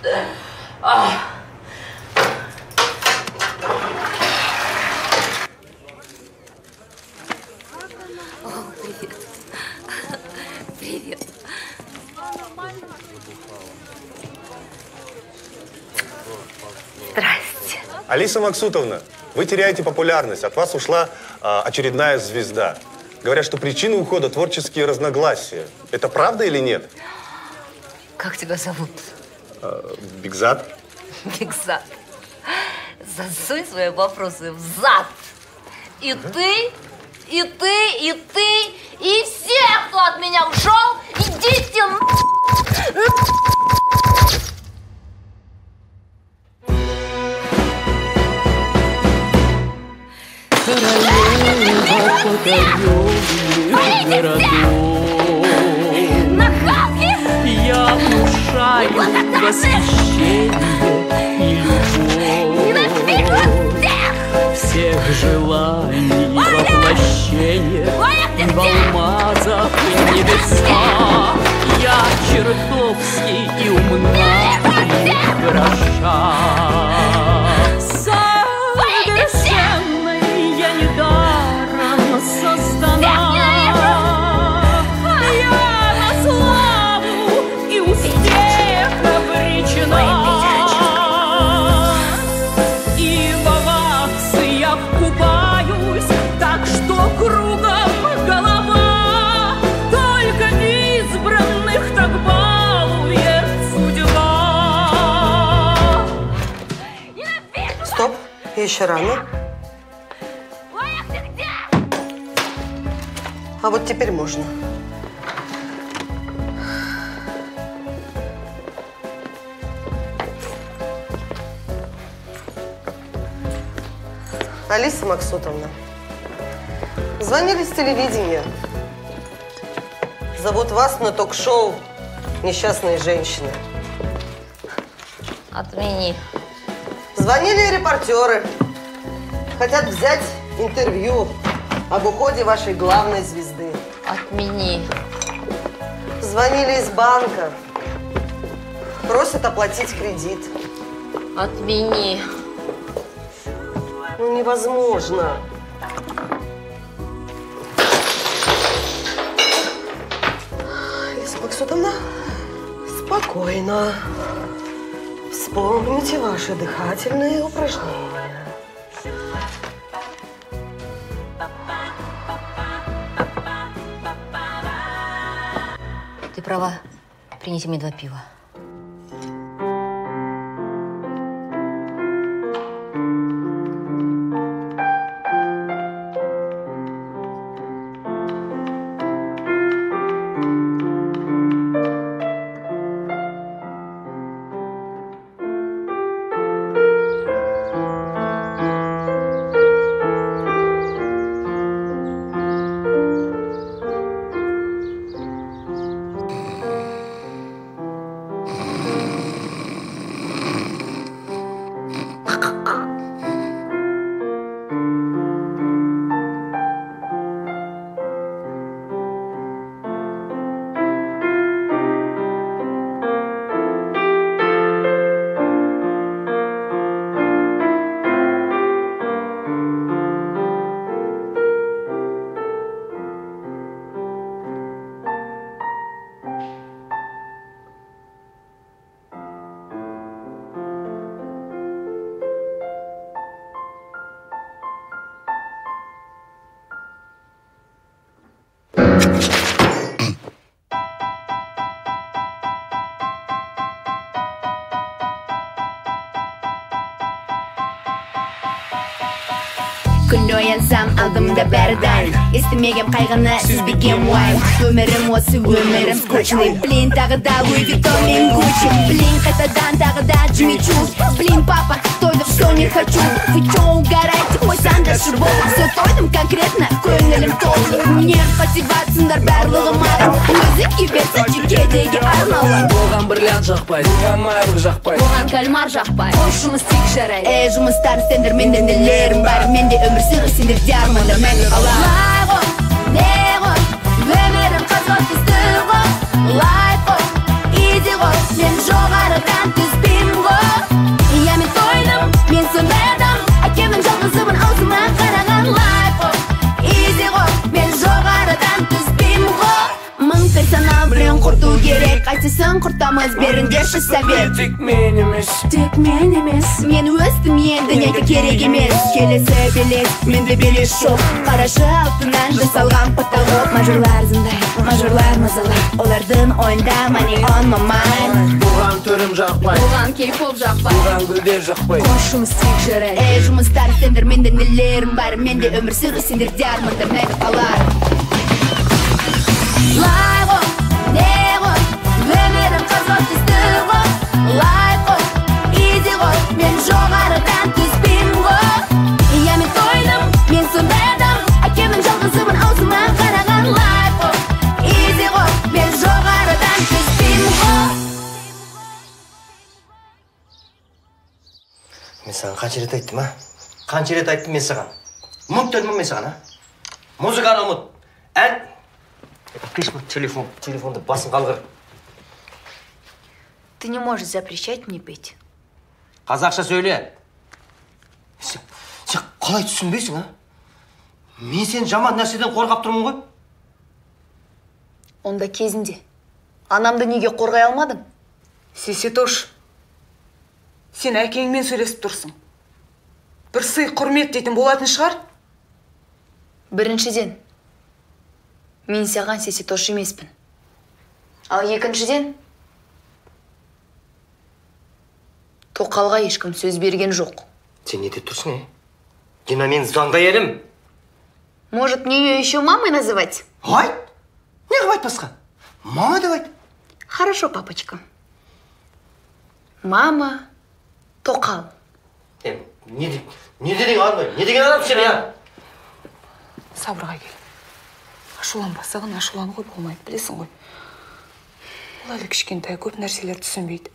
Привет. Привет. Здрасте. Алиса Максутовна, вы теряете популярность. От вас ушла очередная звезда. Говорят, что причина ухода – творческие разногласия. Это правда или нет? Как тебя зовут? Бигзат. Бигзат. Засунь свои вопросы в зад. И ты, и ты, и ты, и все, кто от меня ушел, идите Нахалки! Я внушаю восхищение и любовь. Ненавижу всех! Всех желаний воплощения в алмазах и небесах. Я чертовски и умна, и хороша. Совершенной я недаром создана. Я на славу и успех обречена. И во ваксе я купаюсь, так что кругом голова. Только избранных так балует судьба. Стоп, еще рано. А вот теперь можно. Алиса Максутовна, звонили с телевидения. Зовут вас на ток-шоу «Несчастные женщины». Отмени. Звонили репортеры. Хотят взять интервью об уходе вашей главной звезды. Отмени. Звонили из банка. Просят оплатить кредит. Отмени. Ну, невозможно. Алиса Максутовна, спокойно. Вспомните ваши дыхательные упражнения. Ты права. Принеси мне 2 пива. Күн оянсам алдымда бәрі дайын. Естімеген қайғыны сүзбеген уайым. Өмірім осы өмірім скучный. Блин, тағы да Луи Виттон мен Гуччи. Блин, қайтадан тағы да Джимми Чу. Блин, папа, тойды все не хочу. Вы чё угораете, қойсан да шырбол. Все тойдым конкретно, көңілім толды. Не мотиватсыңдар барлығы маған. Өзі кеберсе жекедегі арналар. Оған бриллиант жақпайды, оған майыр жақпайды, оған кальмар жақпайды. Жұмыс тек жарайды. Жұмыстар сендер менден нелерім бар. Менде өмір сүру сендерде арманда мәңгі қалар. Лай ғой, не ғой, өмірім қызғылт түсті ғой. Лай ғой, изи ғой, мен жоғарыдан түспеймін. құрту керек. Қайсысын құртамыз, беріңдерші совет. Тек мен емес, Мен өстім енді, неге керек емес. Келесі белес, менде белес жоқ. Қарашы алтыннан жасалған потолок. Мажорлар зындай, мажорлар мазалар. Олардың ойында money on my mind. бұған түрім жақпай, Бұған кей-поп жақпай, бұған гүлдер жақпай. жұмыс тек жарай. Жұмыстар сендер, менде нелерім бар. Менде өмір сүру, сендерде армандар мәйті қалар. Лай ғой, не ғой, өмірім қызғат түсті ғой. Лай ғой, изи ғой, мен жоғарыдан түспеймін ғой. Иә мен тойдым, мен сондай адам. Әкемнің жалғызымын, аузыма қараған. Лай ғой, изи ғой, мен жоғарыдан түспеймін ғой. Мен саған қанша рет айттым, а? Қанша рет айттым мен саған? Ұмыт дедім мен саған, а? Музыканы ұмыт. Әкеш телефонды басын қалғыр. Ты не можешь запрещать мне петь. Қазақша сөйле. Сен қалай түсінбейсің, а? Мен сен жаман нәрседен қорғап тұрмын ғой? Онда кезінде анамды неге қорғай алмадың? Сесетош, сен әкеңмен сөйлесіп тұрсың. Бір сый құрмет дейтін болатын шығар? Біріншіден, мен саған сесетош емеспін. Ал екіншіден, Тоқалға ешкім сөз берген жоқ. Сен не деп тұрсың, Дина, мен заңды әйелім. Может, мне ее еще мамой называть? Айт! Не қып айтпасқа? Мама деп айт. Хорошо, папочка. Мама, Тоқал. Не деген адам, не деген адам сен, я? Сабырға кел. Ашуланбасағын ашулануға болмайды, білесің ғой. Ол әлі кішкентай, көп нәрселер түсінбейді.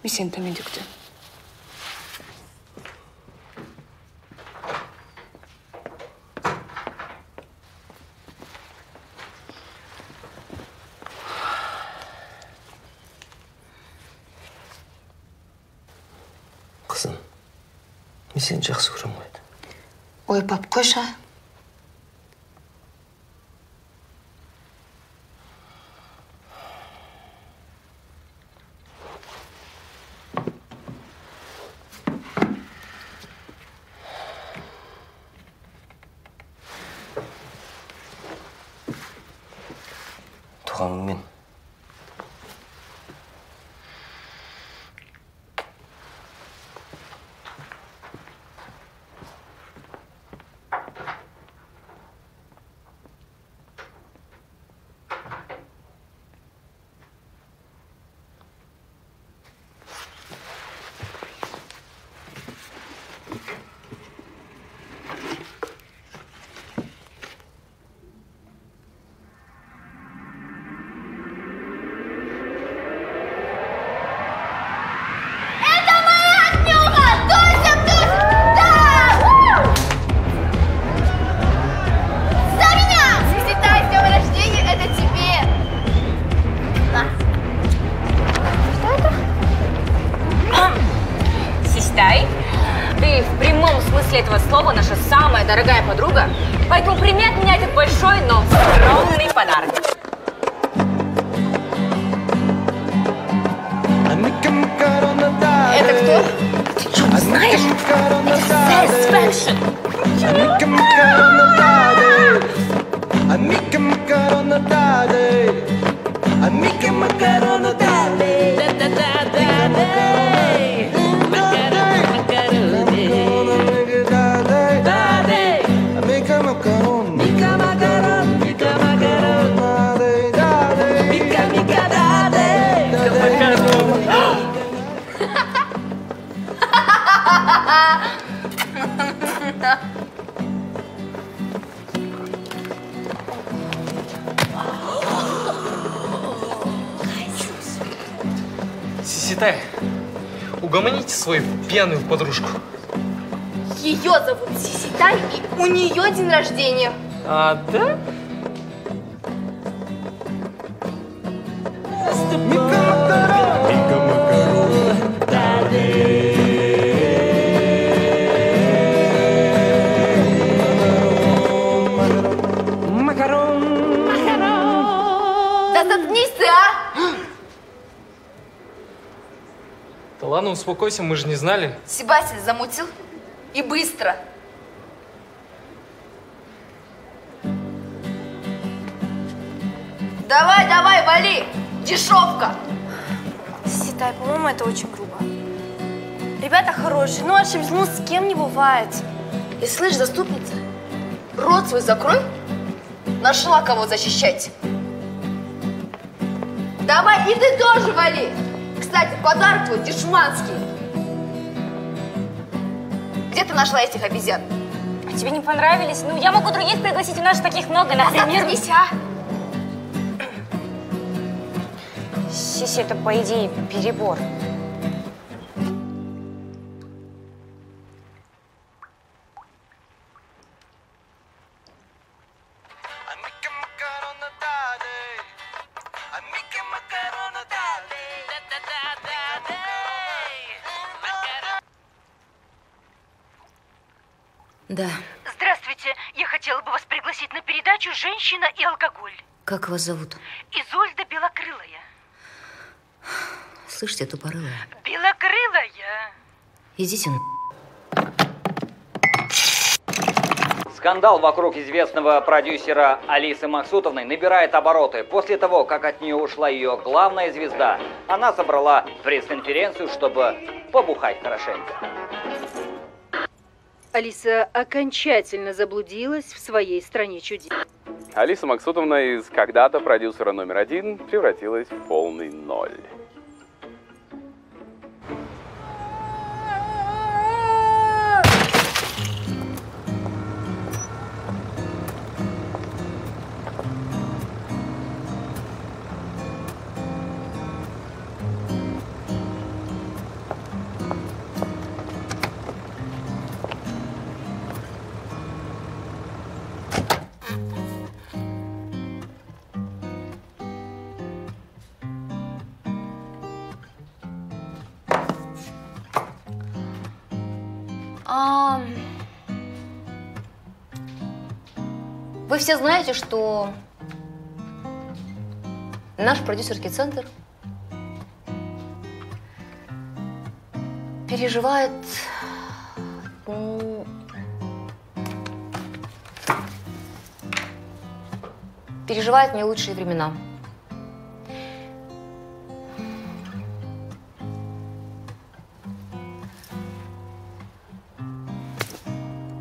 Мен сені төменде күтемін. Қызым, мен сені жақсы көремін ғой. Ой, пап, қойшы. Туғаныңмен. Ты в прямом смысле этого слова наша самая дорогая подруга, поэтому прими от меня этот большой, но скромный подарок. Это кто? Ты что, знаешь? Это Satisfaction. Сиситай, угомоните свою пьяную подружку. Ее зовут Сиситай, и у нее день рождения. А, да? Да заткнись ты, а! Да ладно, успокойся, мы же не знали. Себастьян замутил. И быстро. Давай, давай, вали! Дешевка! Ситай, по-моему, это очень грубо. Ребята хорошие, ну ошибись, ну с кем не бывает. И слышь, заступница, рот свой закрой. Нашла кого защищать. Давай, и ты тоже вали. Кстати, подарок твой дешманский. Где ты нашла этих обезьян? А тебе не понравились? Ну, я могу других пригласить, у нас же таких много, например. Сиси, это, по идее, перебор. Да. Здравствуйте. Я хотела бы вас пригласить на передачу «Женщина и алкоголь». Как вас зовут? Изольда Белокрылая. Слышите, тупорылая? Белокрылая. Идите на... Скандал вокруг известного продюсера Алисы Максутовны набирает обороты. После того, как от нее ушла ее главная звезда, она собрала пресс-конференцию, чтобы побухать хорошенько. Алиса окончательно заблудилась в своей стране чудес. Алиса Максутовна из когда-то продюсера номер 1 превратилась в полный ноль. Вы все знаете, что наш продюсерский центр переживает не лучшие времена.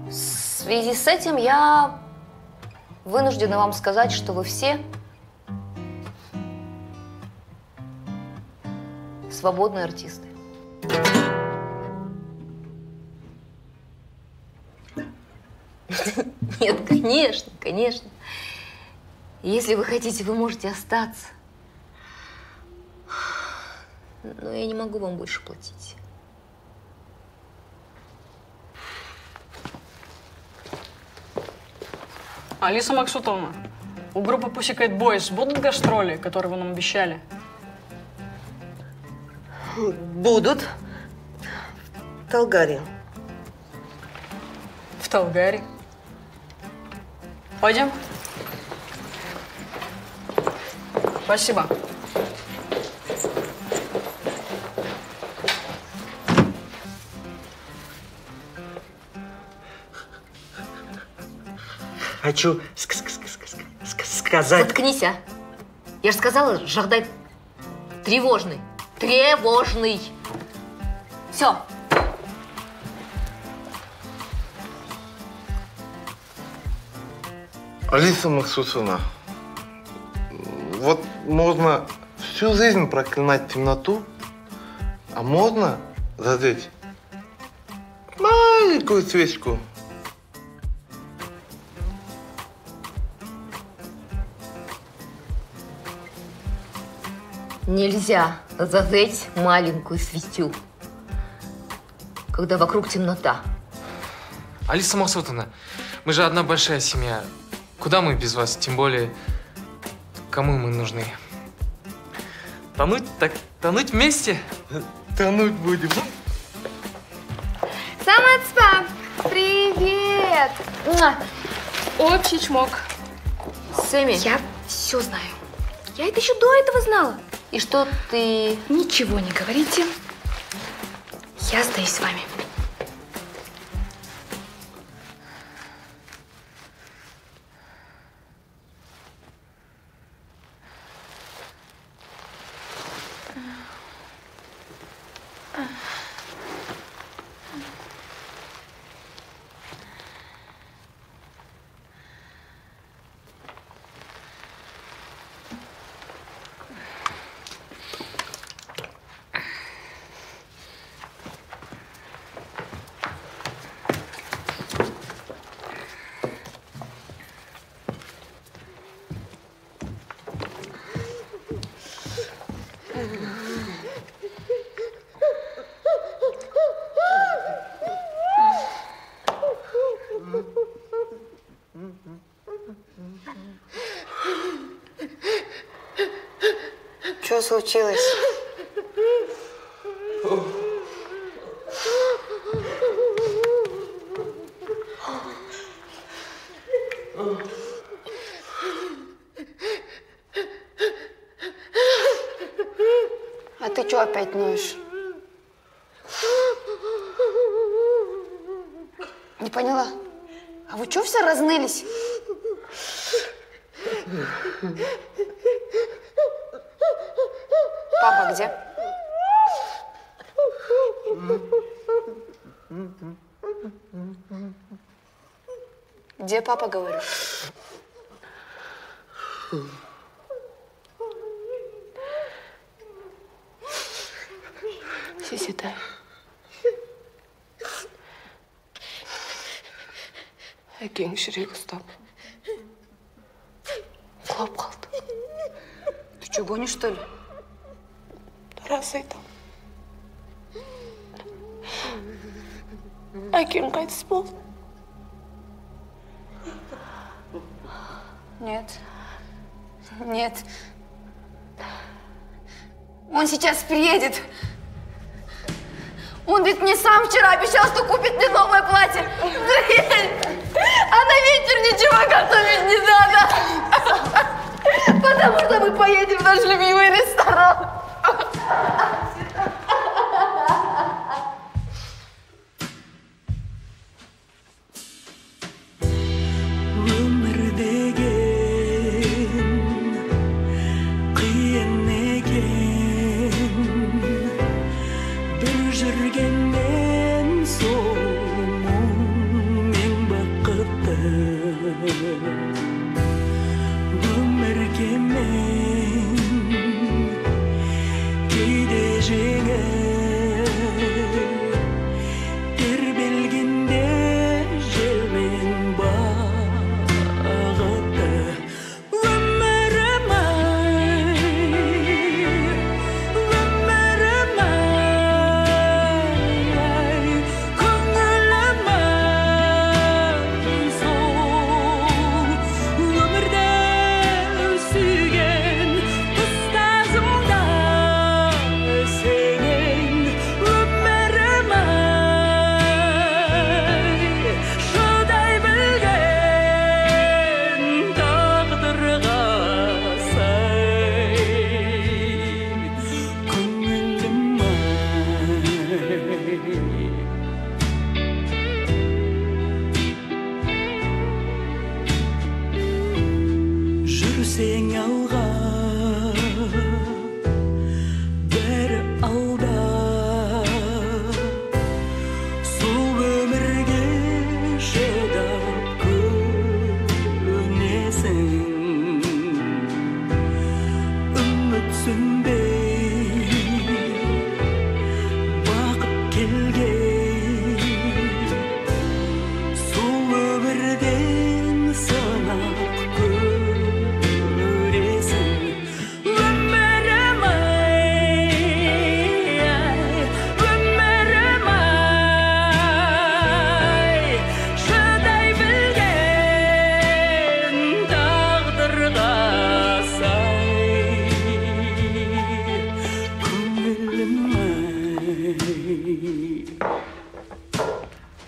В связи с этим я вынуждена вам сказать, что вы все свободные артисты. Нет, конечно, конечно. Если вы хотите, вы можете остаться. Но я не могу вам больше платить. Алиса Максутовна, у группы Pussycat Boys будут гастроли, которые вы нам обещали? Будут. В Талгаре. В Талгаре? Пойдем? Спасибо. Хочу сказать... Заткнись, а! Я же сказала, Жагдай тревожный. Тревожный. Все. Алиса Максутовна, вот можно всю жизнь проклинать темноту, а можно зажечь маленькую свечку. Нельзя зажечь маленькую свечу, когда вокруг темнота. Алиса Максутовна, мы же одна большая семья. Куда мы без вас? Тем более, кому мы нужны? Тонуть? Так тонуть вместе? Тонуть будем. Самоцпа! Привет! Общий чмок. Сэмми. Я все знаю. Я это еще до этого знала. И что ты... Ничего не говорите. Я остаюсь с вами. Что случилось? А ты что опять ноешь? Не поняла. А вы что все разнылись? Папа где? Где папа, говорю? Сиситай. Әкең жүрегі ұстап. Құлап қалды. Ты что, гонишь, что ли? Рас айтам. Әкең қайтыс болды. Нет. Нет. Он сейчас приедет. Он ведь мне сам вчера обещал, что купит мне новое платье. А на вечер ничего готовить не надо. Потому что мы поедем в наш любимый ресторан.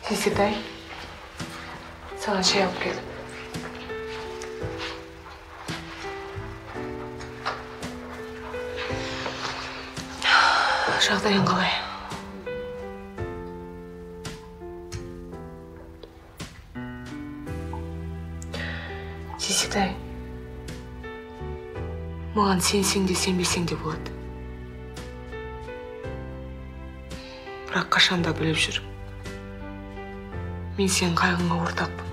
Сиситай. Саған шай алып келдім. Жағдайың қалай? Маған сенсең де сенбесең де болады. Бірақ қашанда біліп жүр. Мен сен қайғыңа ортақпын.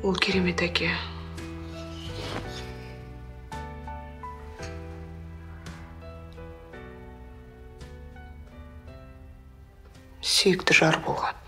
Ол керемет әке. Сүйікті жар болған.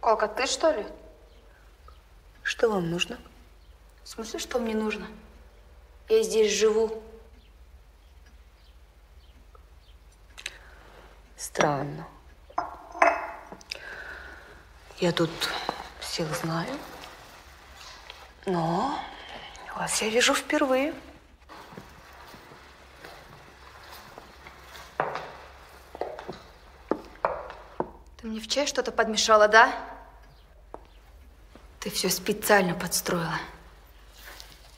Колка, ты что ли? Что вам нужно? В смысле, что мне нужно? Я здесь живу. Странно. Я тут всех знаю, но вас я вижу впервые. Ты мне в чай что-то подмешала, да? Ты все специально подстроила.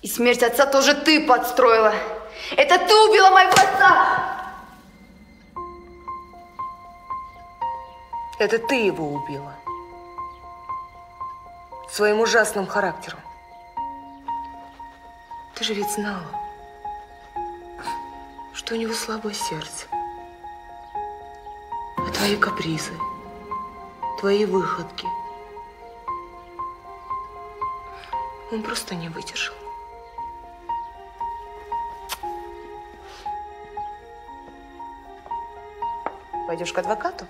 И смерть отца тоже ты подстроила. Это ты убила моего отца! Это ты его убила. Своим ужасным характером. Ты же ведь знала, что у него слабое сердце. А твои капризы, твои выходки. Он просто не выдержал. Пойдешь к адвокату?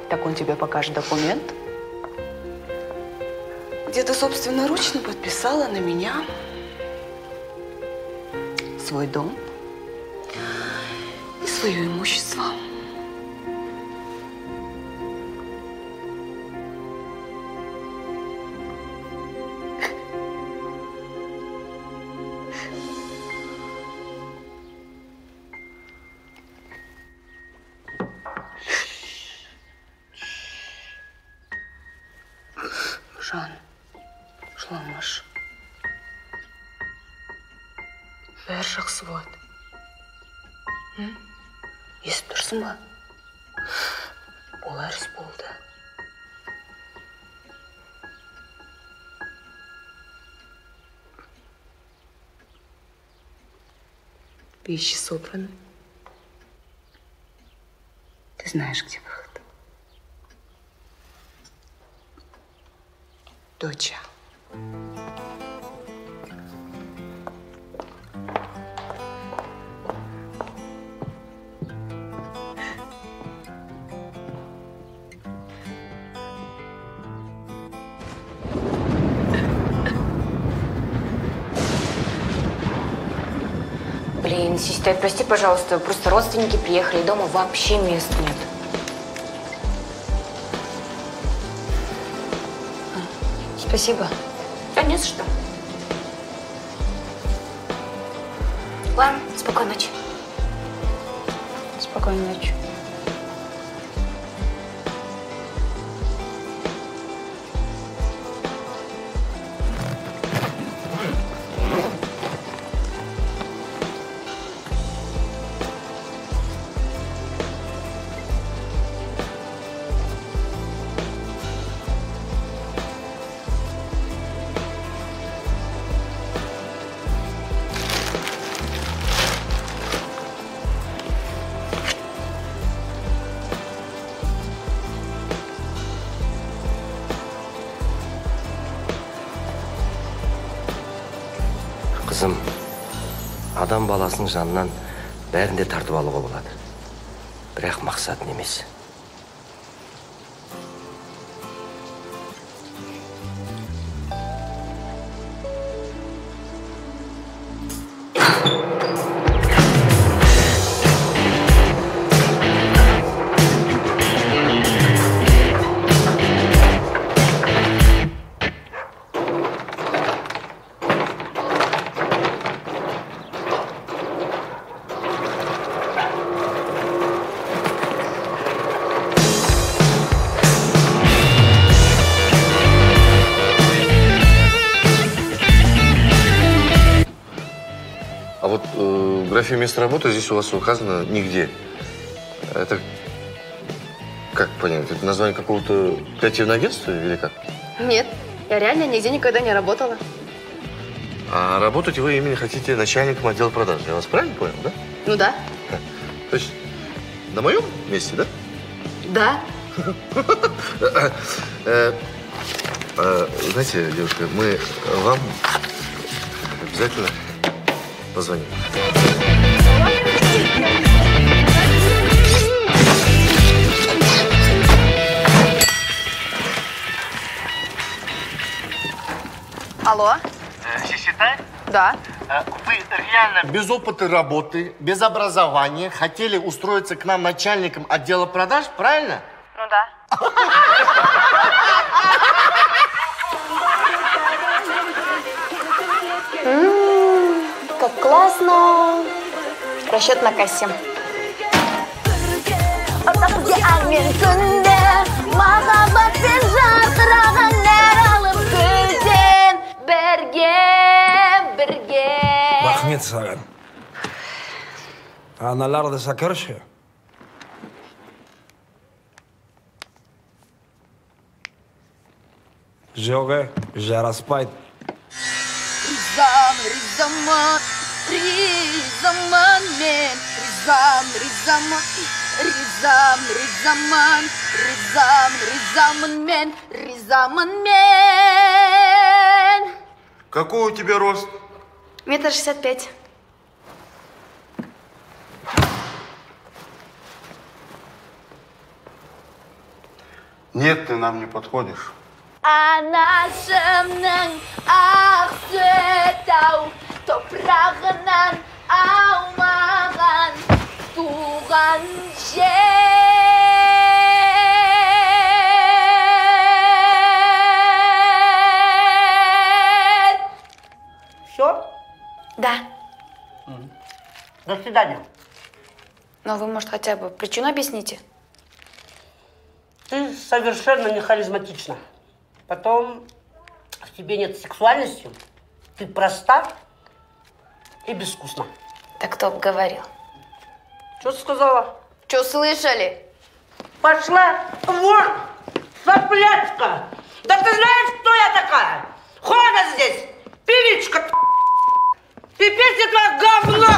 Так он тебе покажет документ, где ты собственноручно подписала на меня свой дом и свое имущество. Жан, жыламаш. Бәрі жақсы болады. Естіп тұрсың ба? Олар іс болды. Вещи собраны. Ты знаешь, где выход. Доча. Систай, прости, пожалуйста, просто родственники приехали, дома вообще мест нет. Спасибо. Да не за что. Ладно, спокойной ночи. Спокойной ночи. Қызым, адам баласының жанынан бәрін де тартып алуға болады. Бірақ мақсатын емес. А вот в графе место работы здесь у вас указано нигде. Это как понять? Это название какого-то креативного агентства или как? Нет, я реально нигде никогда не работала. А работать вы именно хотите начальником отдела продаж. Я вас правильно понял, да? Ну да. То есть на моем месте, да? Да. Знаете, девушка, мы вам обязательно позвоним. Алло? Сиситай? Да. Вы реально без опыта работы, без образования хотели устроиться к нам начальником отдела продаж, правильно? Ну да. Как классно. Расчет на кассе. Рахмет саған. Аналарды сақыршы. Жоғы жараспайды. Ризаман мен, ризаман мен. Какой у тебя рост? 1,65 м. Нет, ты нам не подходишь. Анашымның ақсөтау топырағынан аумаған туған жер. Все? Да. До свидания. Но вы, может, хотя бы причину объясните? Ты совершенно не харизматична. Потом в тебе нет сексуальности. Ты проста и безвкусна. Так кто бы говорил? Что ты сказала? Что слышали? Пошла вон, соплячка! Да ты знаешь, кто я такая? Ходят здесь, певичка, и песня твоя говно!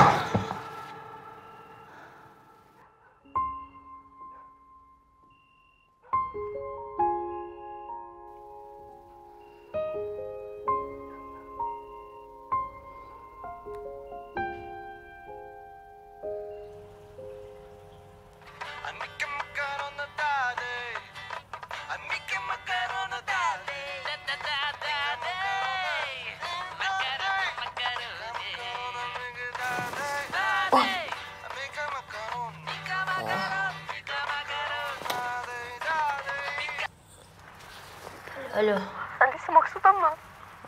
Алло. Алиса Максутовна,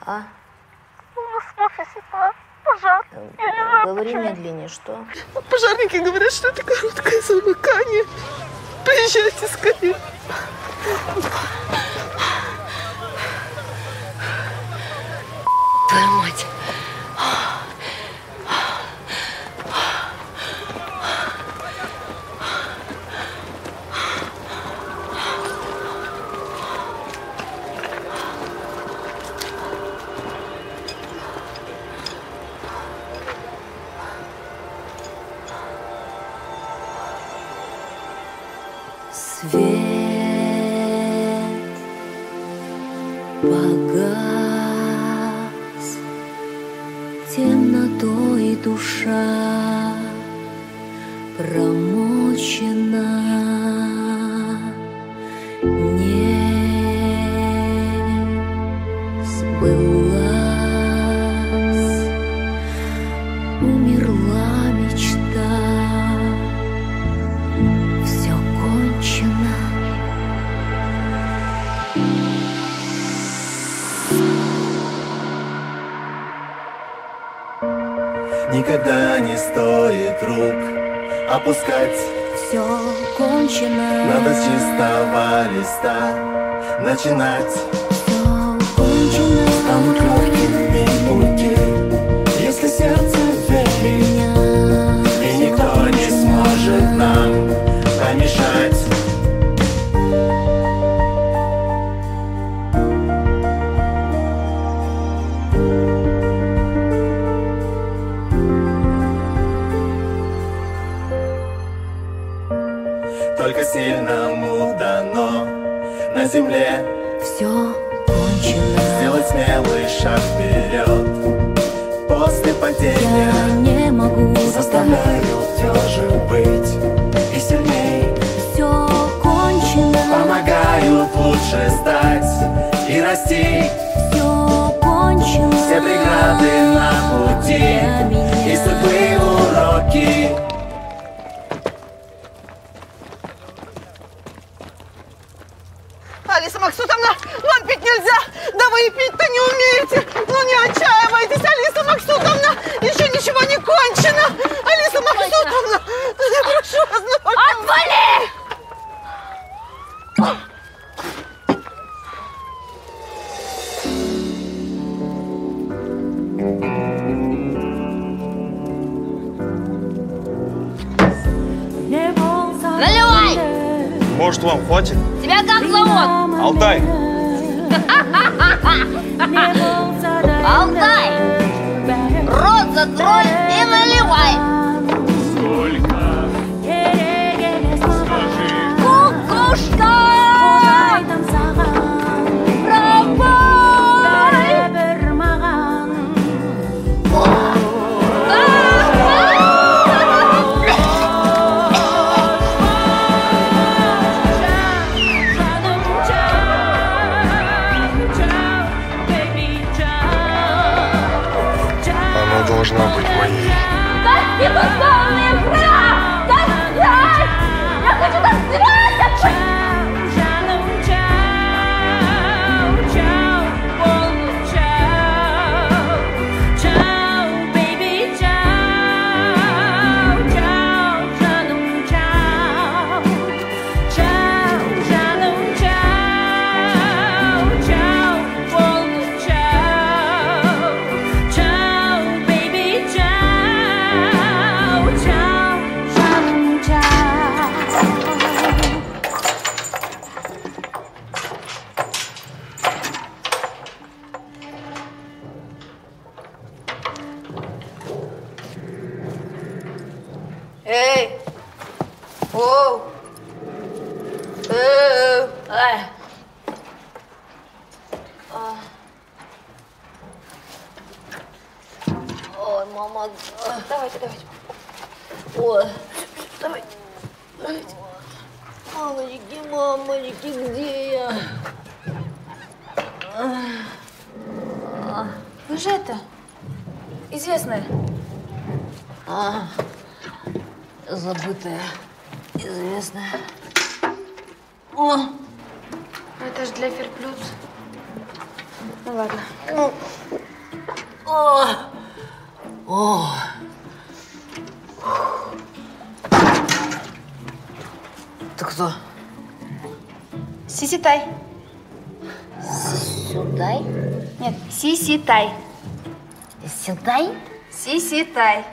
А? у нас в офисе пожар. Я не знаю, Говори почему. медленнее, что? Пожарники говорят, что это короткое замыкание. Приезжайте скорее. Твою мать. Свет погас, темнотой душа промочена, не сбылась, умерла мечта. Все кончено. Никогда не стоит рук опускать. Все кончено. Надо с чистого листа начинать. Все кончено. Станут легкими пути, если сердце верит, и никто не сможет нам помешать. Только сильному дано на земле все кончено. Сделать смелый шаг вперед после падения. Я не могу. Заставляю все же быть и сильней. Все кончено. Помогают лучше стать и расти. Все кончено. Все преграды на пути и судьбы уроки. Алиса Максутовна, вам пить нельзя! Да вы и пить-то не умеете! Ну не отчаивайтесь, Алиса Максутовна! Еще ничего не кончено! Алиса Максутовна! Я прошу вас, ну... Отвали! Наливай! Может, вам хватит? Тебя как зовут? Алтай. Алтай! Рот закрой и наливай! Кукушка! Она должна быть моей. Конституционный прав! Танцевать! Я хочу танцевать! Эй! Оу! Ай. Ой, мама. Давайте. Ой. Давай. Мамочки, где я? Вы же это, известная. Забытая, известная. О! Это же для Ферплюс. Ну ладно. Ну. О. Ты кто? Сиситай. Сюдай? Нет, Сиситай. Сюдай? Сиситай.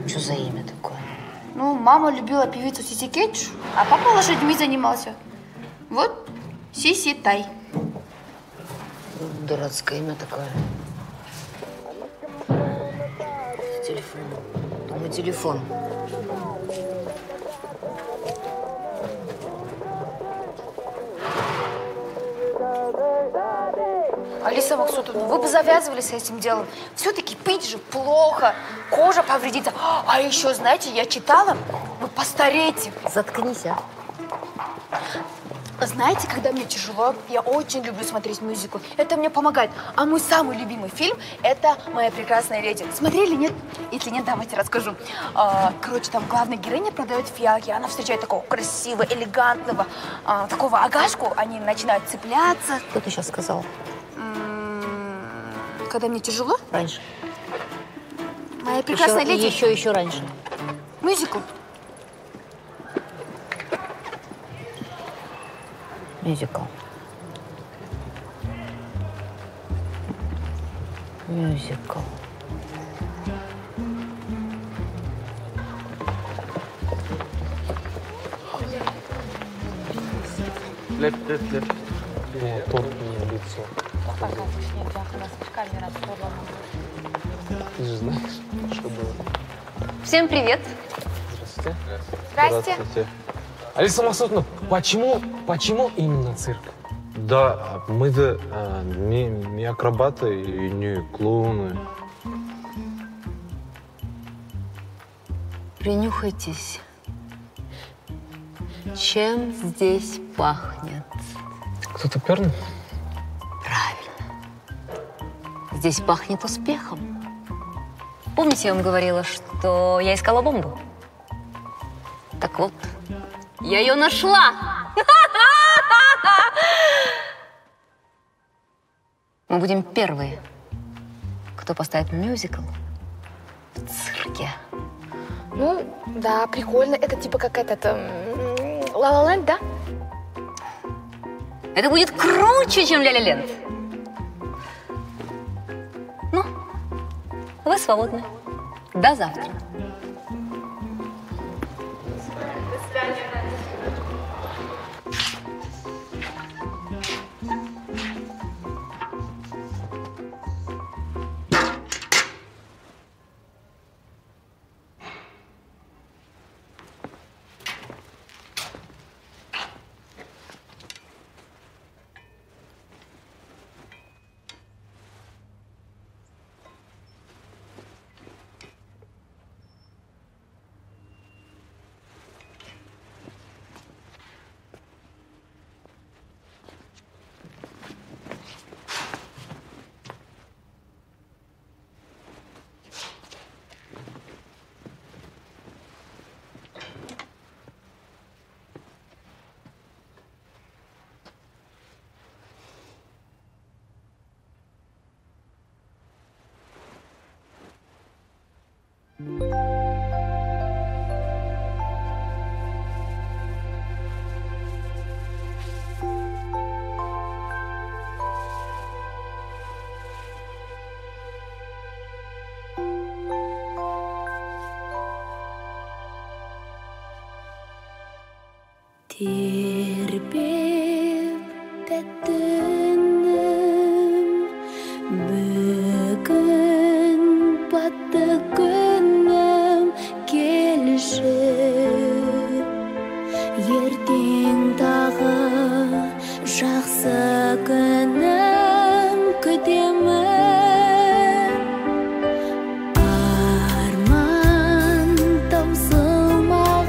Что за имя такое? Ну, мама любила певицу Сиси Кетч, а папа лошадьми занимался. Вот Сиситай. Дурацкое имя такое. Телефон. Мой телефон. Алиса Максутовна, вы бы завязывали с этим делом. Все-таки пить же плохо, кожа повредится. А еще, знаете, я читала, вы постареете. Заткнись, а. Знаете, когда мне тяжело, я очень люблю смотреть мюзикл. Это мне помогает. А мой самый любимый фильм – это «Моя прекрасная леди». Смотрели, нет? Если нет, давайте расскажу. Короче, там главная героиня продает фиалки. Она встречает такого красивого, элегантного, такого агашку. Они начинают цепляться. Что ты сейчас сказал? Когда мне тяжело? Раньше. «Моя прекрасная леди». Еще раньше. Мюзикл. Мюзикл. Мюзикл. Леп. Нет, торт мне лицо. Ты же знаешь, что было. Всем привет. Здравствуйте. Здрасте. Алиса Максутовна, почему именно цирк? Да, мы-то не акробаты и не клоуны. Принюхайтесь. Чем здесь пахнет? Кто-то пернул? Правильно. Здесь пахнет успехом. Помните, я вам говорила, что я искала бомбу? Так вот, я ее нашла! Мы будем первые, кто поставит мюзикл в цирке. Ну, да, прикольно. Это типа как этот Ла Ла Ленд, да? Это будет круче, чем Ля Ля Ленд. Ну, вы свободны. До завтра. Терпеп тәттінім, бүгін батты күнім келші. Ертең тағы жақсы күнім күтемін. Арман таусылмаған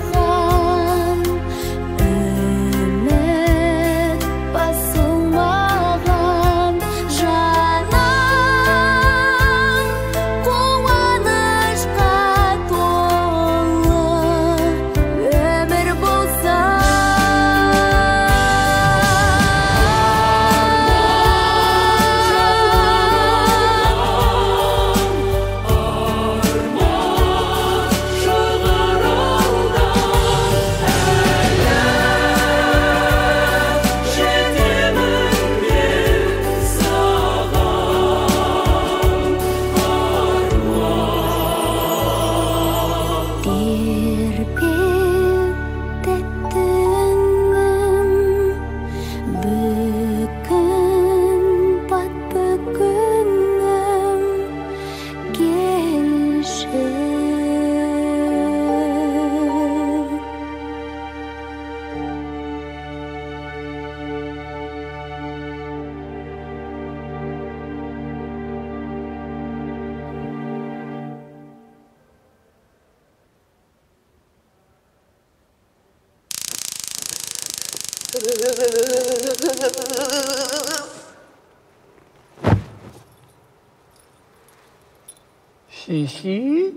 Сиси?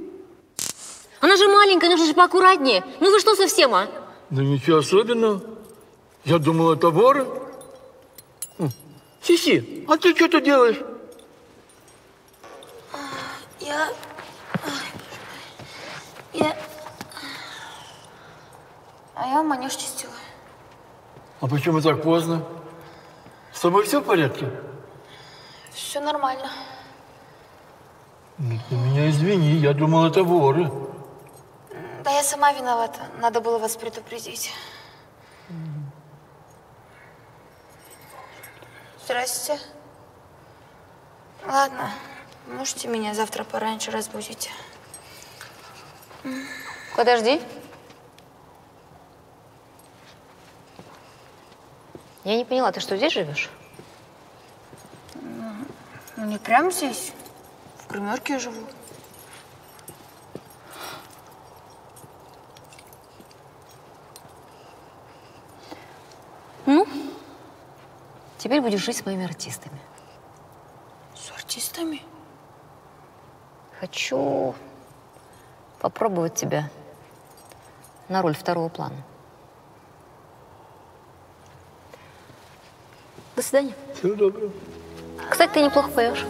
Она же маленькая, нужно же поаккуратнее. Ну вы что совсем, а? Да ничего особенного. Я думал, это воры. Сиси, а ты что тут делаешь? А я манеж чистила. А почему так поздно? С тобой все в порядке? Все нормально. Ты меня извини, я думал, это воры. Да я сама виновата. Надо было вас предупредить. Здрасте. Ладно, можете меня завтра пораньше разбудить. Подожди. Я не поняла, ты что, здесь живешь? Ну, не прямо здесь. В гримерке я живу. Ну, теперь будешь жить с моими артистами. С артистами? Хочу попробовать тебя на роль второго плана. До свидания. Всего доброго. Кстати, ты неплохо поешь.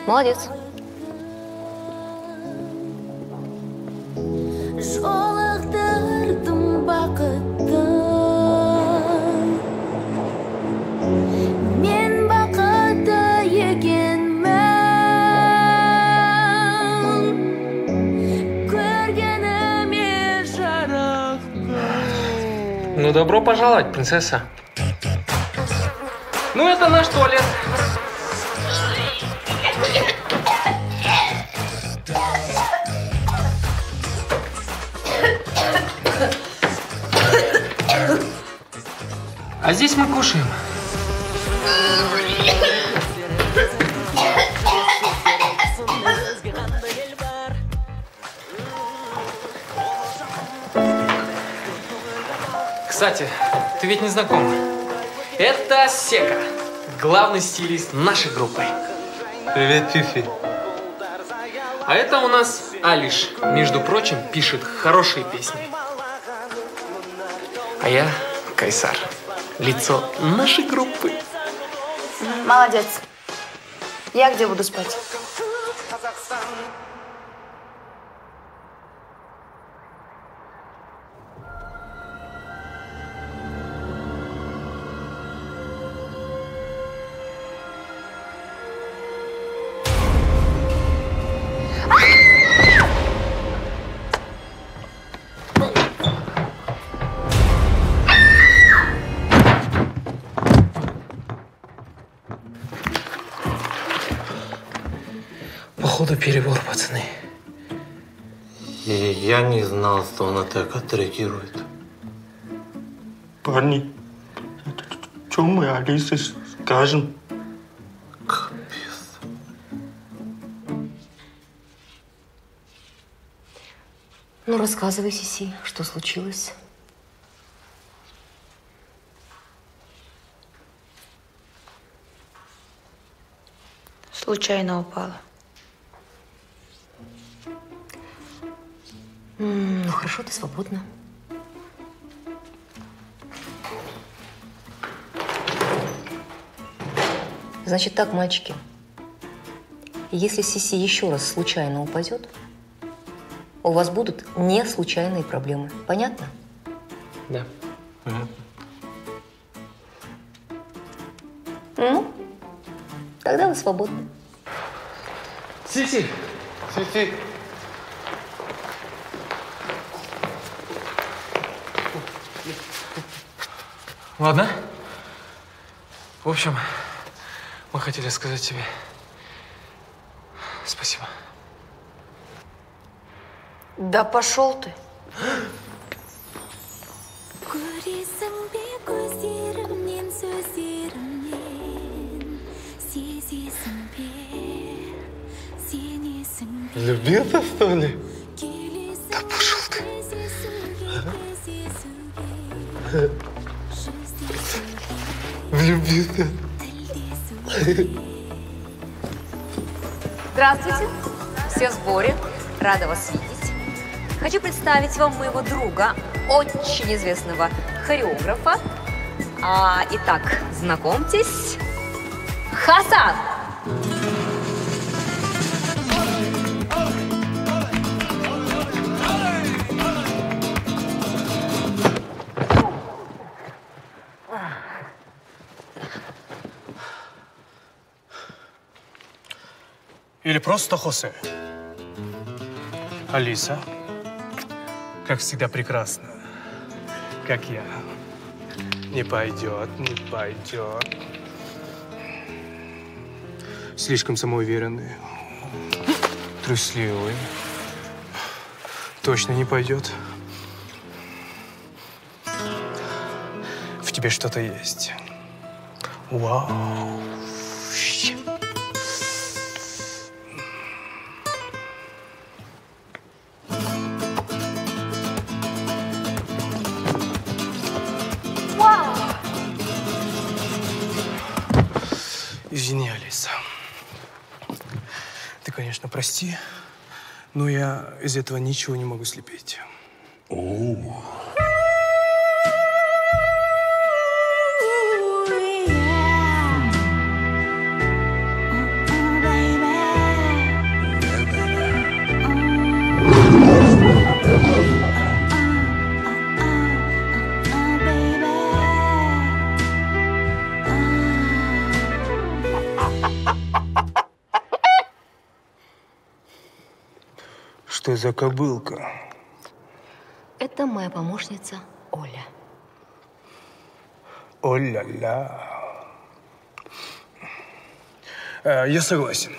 Молодец. Жолықтырдым бақытты, мен бақытты екенмін, көргеніме жарықты. Ну, добро пожаловать, принцесса. Ну, это наш туалет. А здесь мы кушаем. Кстати, ты ведь не знакома. Это Сека, главный стилист нашей группы. Привет, Фифи. А это у нас Алиш. Между прочим, пишет хорошие песни. А я Кайсар. Лицо нашей группы. Молодец. Я где буду спать? Походу перебор, пацаны. Я не знал, что она так отреагирует. Парни, что мы Алисе скажем? Ну, рассказывай, Сиси, что случилось? Случайно упала. Ну, хорошо, ты свободна. Значит так, мальчики. Если Сиси еще раз случайно упадет, у вас будут не случайные проблемы. Понятно? Да. Ну, тогда вы свободны. Сиси! Сиси! Ладно. В общем, мы хотели сказать тебе спасибо. Да пошел ты. Влюбился, что ли? Да пошел ты. влюбился. Здравствуйте, все в сборе. Рада вас видеть. Хочу представить вам моего друга, очень известного хореографа. Итак, знакомьтесь, Хасан. Или просто Хосе. Алиса, как всегда, прекрасна, как я. Не пойдет, не пойдет. Слишком самоуверенный, трусливый. Точно не пойдет. В тебе что-то есть. Вау. Извини, Алиса. Ты, конечно, прости, но я из этого ничего не могу слепить. Что за кобылка? Это моя помощница Оля. О-ля-ля. Я согласен.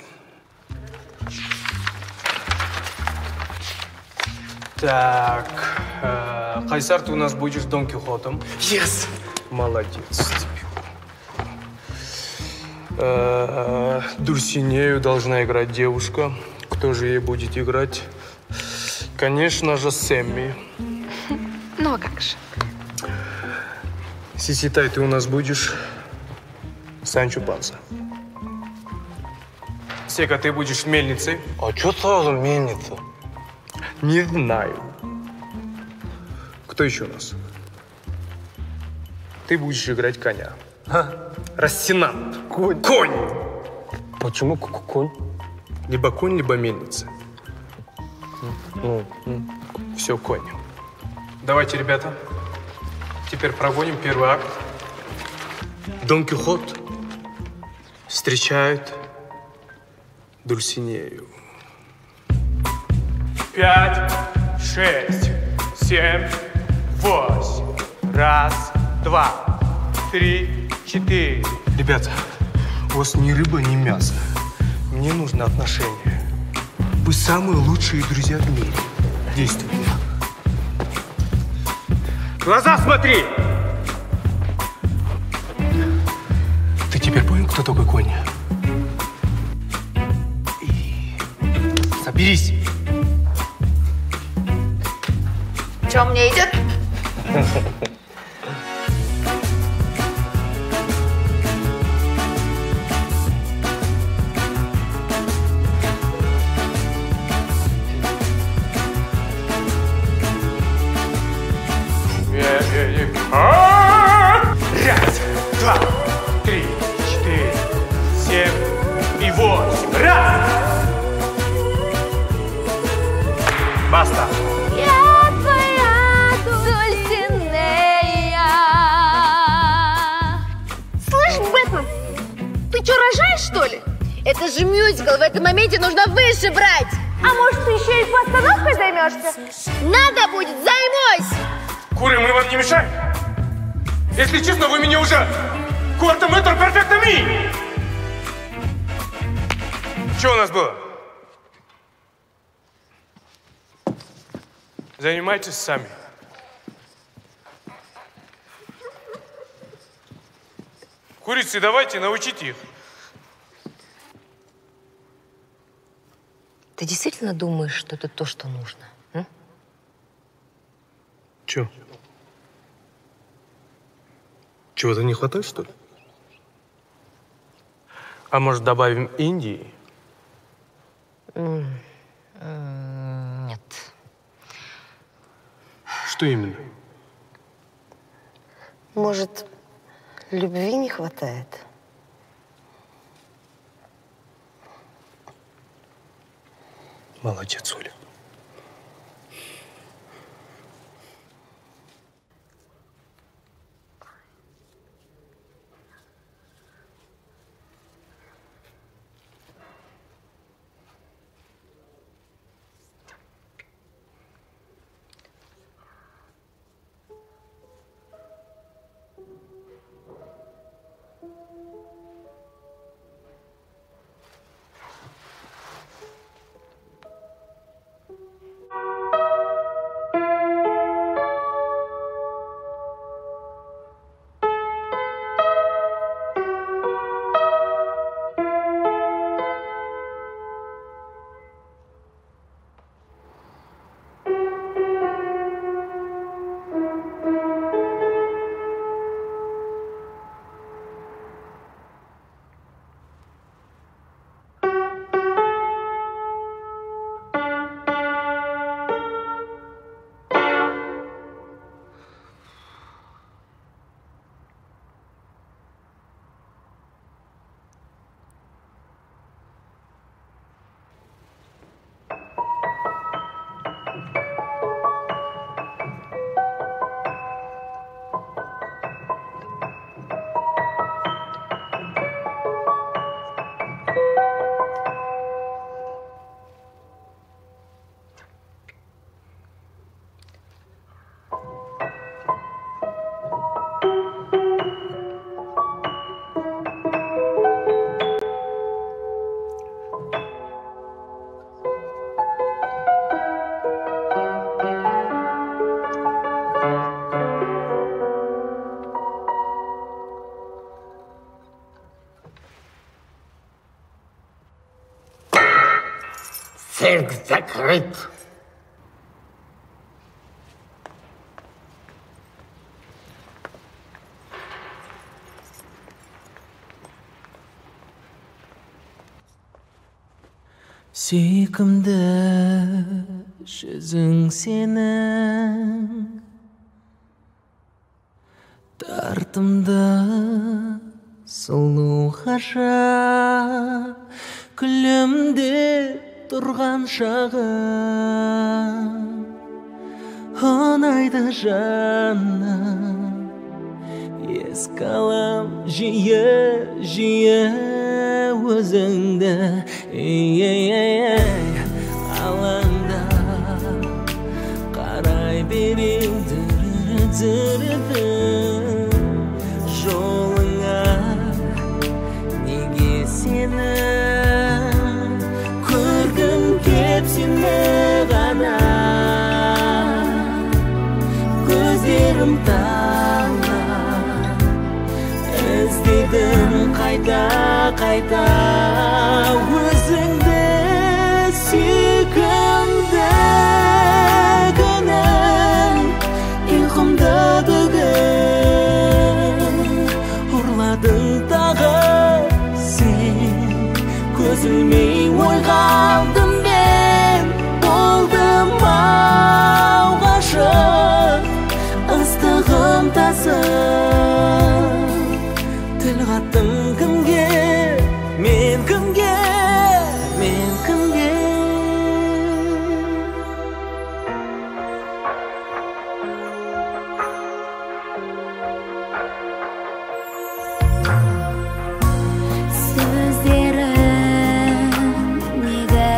Так, Кайсар, ты у нас будешь Дон Кихотом. Yes! Молодец. Дульсинею должна играть девушка. Кто же ей будет играть? Конечно же, Сэмми. Ну, а как же? Сиситай, ты у нас будешь Санчо Панса. Сека, ты будешь мельницей. А что сразу мельница? Не знаю. Кто еще у нас? Ты будешь играть коня. Рассенант. Конь. Конь. Почему конь? Либо конь, либо мельница. Все, конь. Давайте, ребята, теперь прогоним первый акт. Дон Кихот встречает Дульсинею. 5, 6, 7, 8. Раз, два, 3, 4. Ребята, у вас ни рыба, ни мясо. Мне нужно отношения. Вы самые лучшие друзья в мире. Действуйте. В глаза смотри! Ты теперь понял, кто такой конь? Соберись. Что мне идет? Раз, два, 3, 4, 7 и 8. Раз! Баста. Я твоя Дульсинея. Слышь, Бэтмен, ты что, рожаешь, что ли? Это же мюзикл, в этом моменте нужно выше брать. А может, ты еще и постановкой займешься? Надо будет, займусь. Куры, мы вам не мешаем? Если честно, вы меня уже квартометр перфекто ми! Что у нас было? Занимайтесь сами. Курицы, давайте, научите их. Ты действительно думаешь, что это то, что нужно? Чё? Чего-то не хватает, что ли? А может, добавим Индии? Нет. Что именно? Может, любви не хватает? Молодец, Оля. Цирк закрыт. Сүйкімді жүзің сенің, тартымды сұлу ғажап, күлімде тұрған шағым ұнайды жаным, еске алам жиі өзіңді, алаңда қарай берем дүрі-дүрі жолыңа, неге сені көргім кеп сені ғана, көздерім талап іздедім қайта өзіңді сүйкімді күнім, ұйқымды бүгін ұрладың тағы сен, көз ілмей ойға алдым мен, болдым ау ғашық, ыстығым тасып, тіл қаттым кімге, мен кімге, мен кімге. Сөздерім неге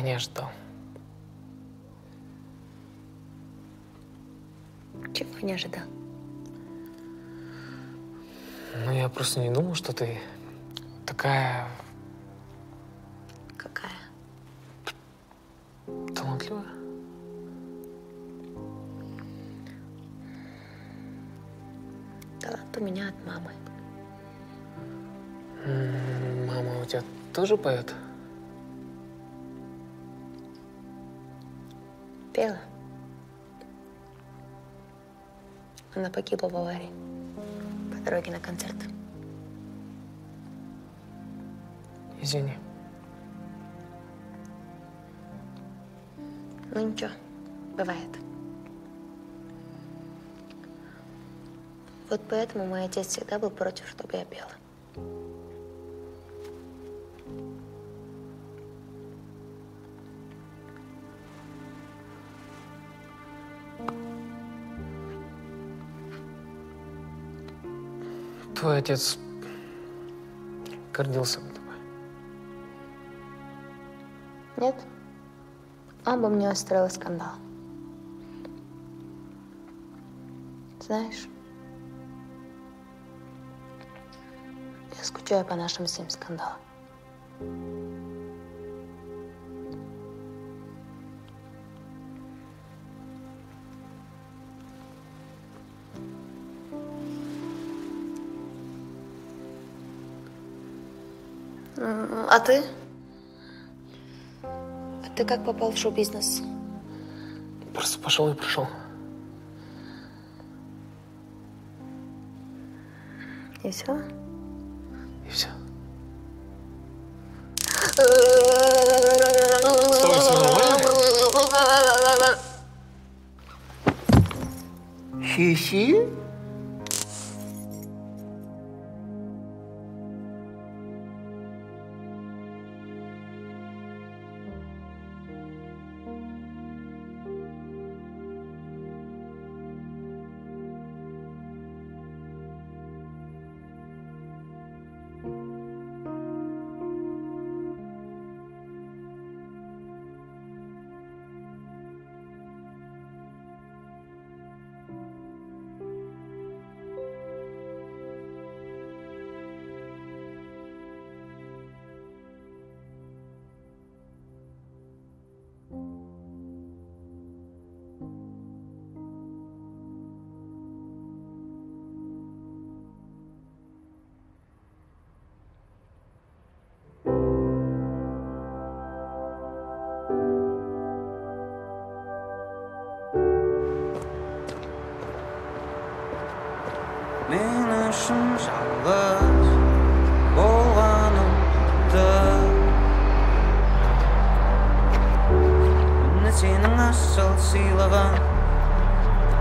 не ожидал. Чего не ожидал? Ну, я просто не думал, что ты такая... Какая? Талантливая. Талант у меня от мамы. Мама у тебя тоже поет? Пела. Она погибла в аварии по дороге на концерт. Извини. Ну ничего, бывает. Вот поэтому мой отец всегда был против, чтобы я пела. Твой отец гордился бы тобой. Нет? Он бы мне устроил скандал. Знаешь, я скучаю по нашим всем скандалам. А ты? А ты как попал в шоу-бизнес? Просто пошел и пришел. И все? И все. Стой, все нормально? Хи-хи? Мен үшін жалғыз болғанымды міне сенің асыл сыйлығың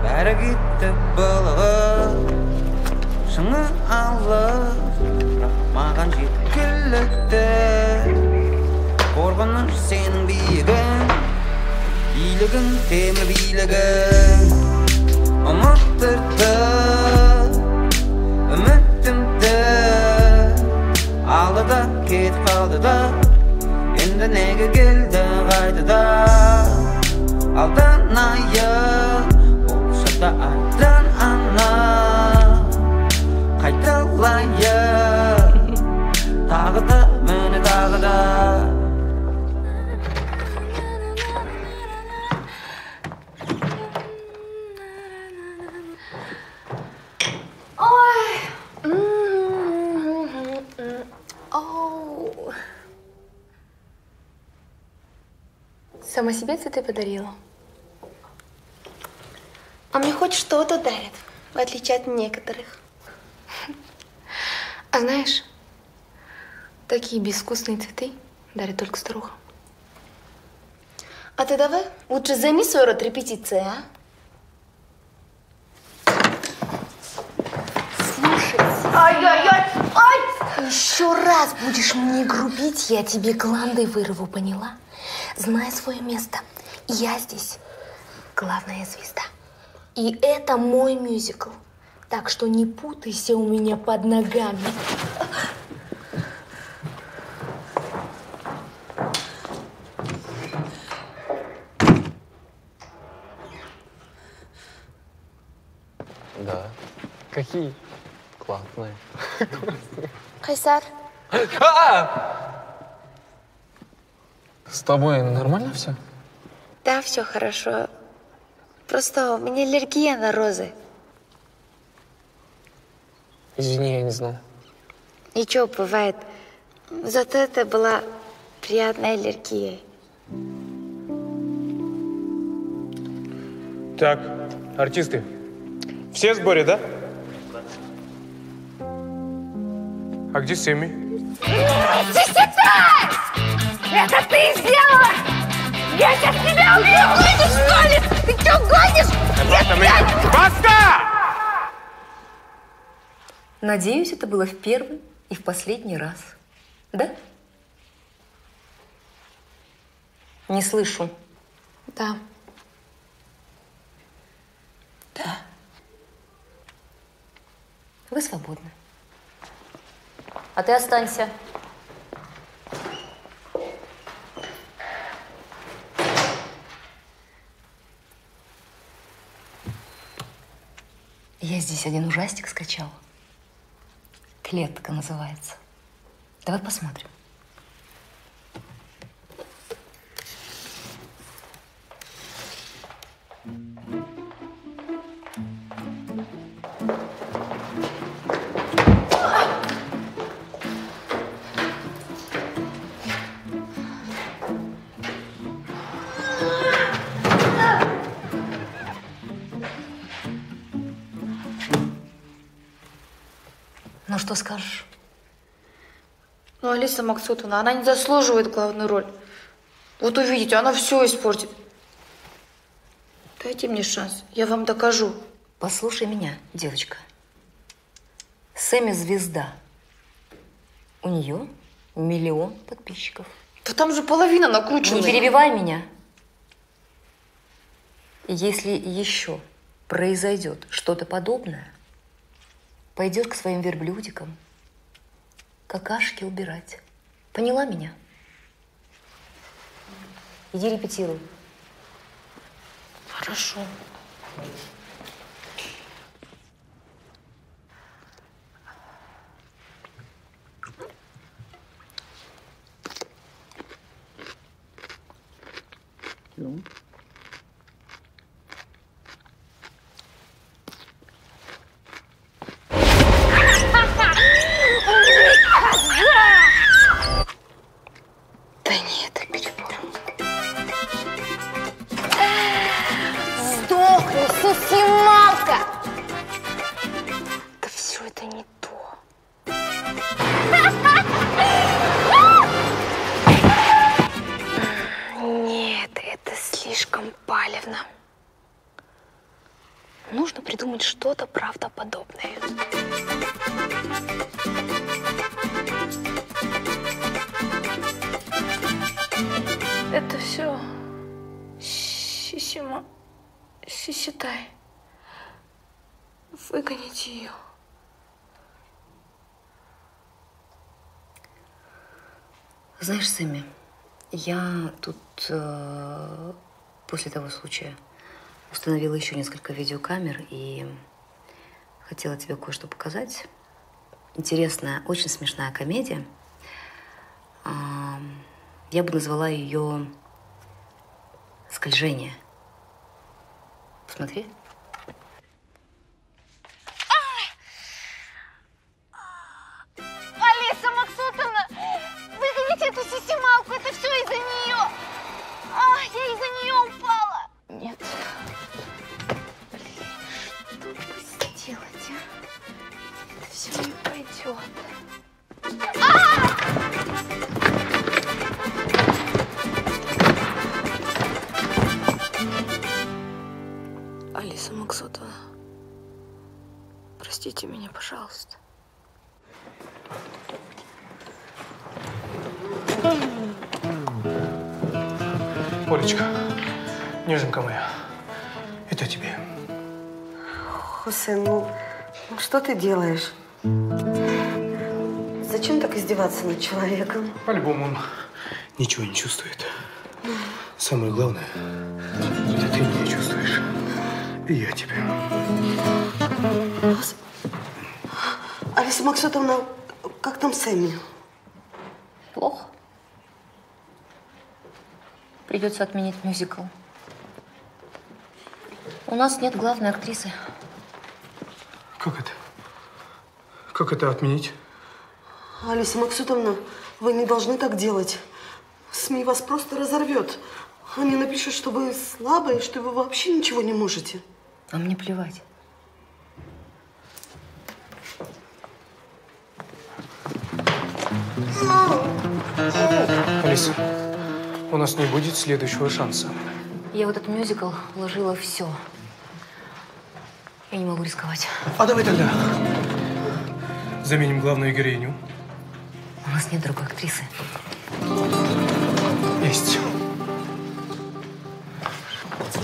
бәрі кетті былығып шыңы алып бірақ маған жеткілікті қорғаныш сенің биігің билігің темір билігің ұмыттырды үмітімді алды да кетіп қалды да енді неге келді қайтада алданайын болса да айдан ана қайталайын тағы да міне тағы да. Сама себе цветы подарила. А мне хоть что-то дарят, в отличие от некоторых. А знаешь, такие безвкусные цветы дарят только старухам. А ты давай лучше займи свой рот репетицией, а? Слушай. Ай-яй-яй! Ай! Еще раз будешь мне грубить, я тебе гланды вырву, поняла? Знай свое место. Я здесь главная звезда. И это мой мюзикл. Так что не путайся у меня под ногами. Да. Какие? Классные. Кайсар. С тобой нормально все? Да, все хорошо. Просто у меня аллергия на розы. Извини, я не знал. Ничего, бывает. Зато это была приятная аллергия. Так, артисты, все в сборе, да? А где Сэмми? Чистота! Это ты сделала! Я сейчас тебя убью! Гонишь, что ли? Ты что, гонишь? Баста! Надеюсь, это было в первый и в последний раз. Да? Не слышу. Да. Да. Вы свободны. А ты останься. Я здесь один ужастик скачала. «Клетка» называется. Давай посмотрим. Ну, что скажешь? Ну, Алиса Максутовна, она не заслуживает главную роль. Вот увидите, она все испортит. Дайте мне шанс, я вам докажу. Послушай меня, девочка. Сэмми звезда. У нее 1 миллион подписчиков. Да там же половина накручена. Не перебивай меня. Если еще произойдет что-то подобное, пойдешь к своим верблюдикам какашки убирать. Поняла меня? Иди репетируй. Хорошо. Да нет, это перебор. Сдохни, сусималка! Да все это не то. Нет, это слишком палевно. Нужно придумать что-то правдоподобное. Это все Сиситай. Выгоните ее. Знаешь, Сэмми, я тут после того случая установила еще несколько видеокамер и хотела тебе кое-что показать. Интересная, очень смешная комедия. Я бы назвала ее «Скольжение». Посмотри. Алиса Максутовна, выгоните эту сисималку, это все из-за нее. Я из-за нее упала. Нет. Что сделать, а? Это все не пойдет. Алиса Максутовна, простите меня, пожалуйста. Олечка, неженка моя, это тебе. Хусейн, ну что ты делаешь? Зачем так издеваться над человеком? По-любому он ничего не чувствует. Самое главное, это ты меня чувствуешь. И я тебя. Алиса Максутовна, как там Сэмми? Плохо. Придется отменить мюзикл. У нас нет главной актрисы. Как это? Как это отменить? Алиса Максутовна, вы не должны так делать. СМИ вас просто разорвет. Они напишут, что вы слабые, что вы вообще ничего не можете. А мне плевать. Алиса, у нас не будет следующего шанса. Я в этот мюзикл вложила все. Я не могу рисковать. А давай тогда заменим главную героиню. У нас нет другой актрисы. Есть.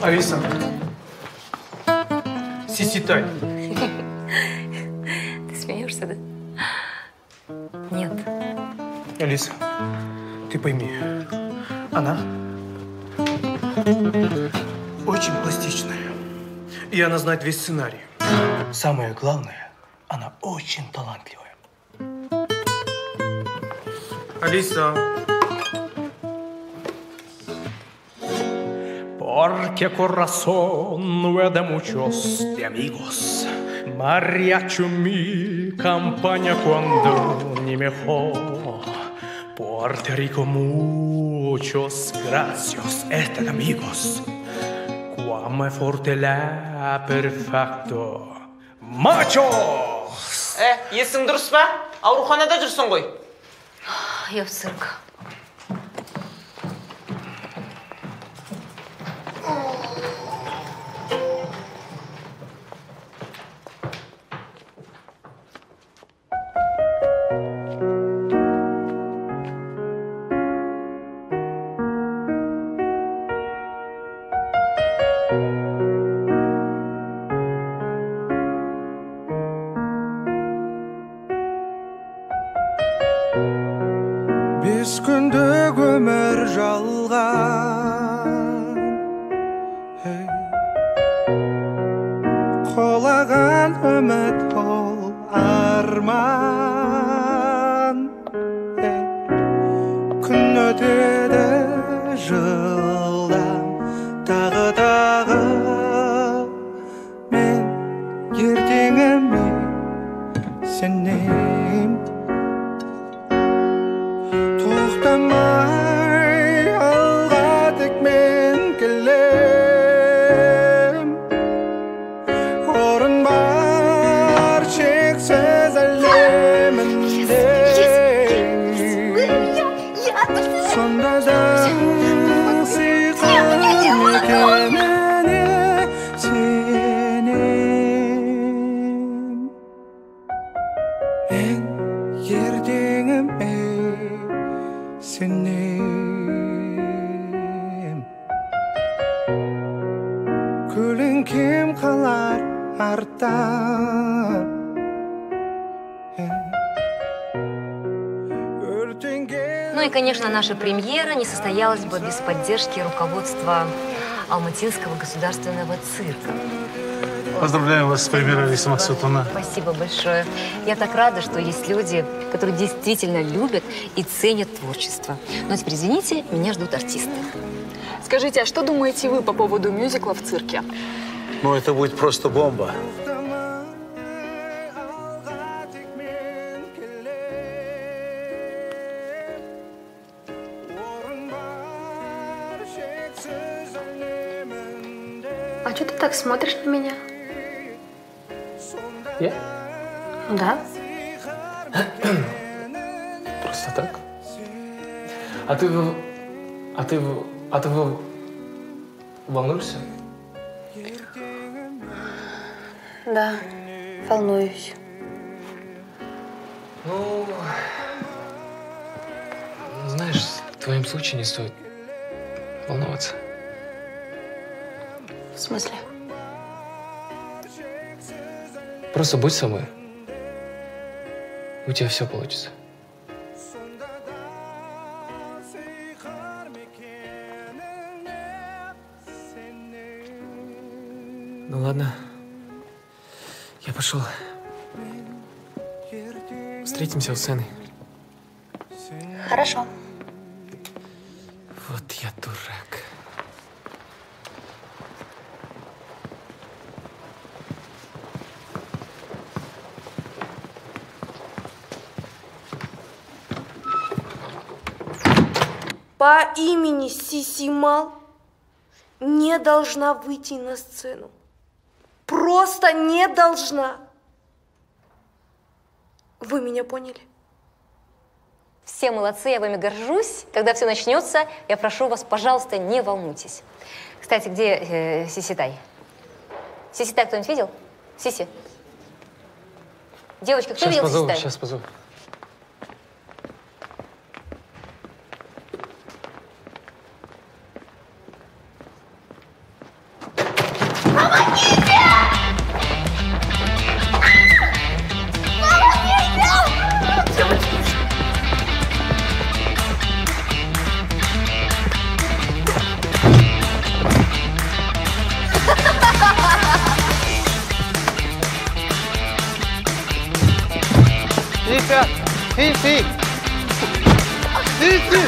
Алиса. Сиситай. Ты смеешься, да? Нет. Алиса, ты пойми, она очень пластичная. И она знает весь сценарий. Самое главное, она очень талантливая. Алиса. Porque corazón no es de muchos, de amigos. Mariachi mi campaña cuando ni mejor. Puerto Rico, muchos gracias, este de amigos. Quame forte la perfecto. Machos! Есің дұрыс па? Ауруханада жүрсің ғой. Я в цирк. Бес күндік өмір жалған, қолаған үміт ол арман. Күн өтеді жылдам, тағы мен ертеңіме сенем. Тоқтамай алға тек мен келем. Орын бар шексіз әлемінде. Сонда да сыйқым екеніне сенем. Мен ертеңіме сенем. Көлеңкем қалар арттан. Ну и, конечно, наша премьера не состоялась бы без поддержки руководства Алматинского государственного цирка. Поздравляю вас с премьерой, Алиса Максутовна. Спасибо большое. Я так рада, что есть люди, которые действительно любят и ценят творчество. Но теперь, извините, меня ждут артисты. Скажите, а что думаете вы по поводу мюзикла в цирке? Ну, это будет просто бомба. А что ты так смотришь на меня? Я? Да. Просто так? А ты волнуешься? Да, волнуюсь. Ну, знаешь, в твоем случае не стоит волноваться. В смысле? Просто будь собой. У тебя все получится. Ну ладно. Я пошел. Встретимся у сцены. Хорошо. Вот я дурак. По имени Сисимал не должна выйти на сцену. Просто не должна. Вы меня поняли? Все молодцы, я вами горжусь. Когда все начнется, я прошу вас, пожалуйста, не волнуйтесь. Кстати, где Сиситай? Сиситай кто-нибудь видел? Сиси? Девочка, кто видел Сиситай? Сейчас позову. Сися! Сиси! Сиси!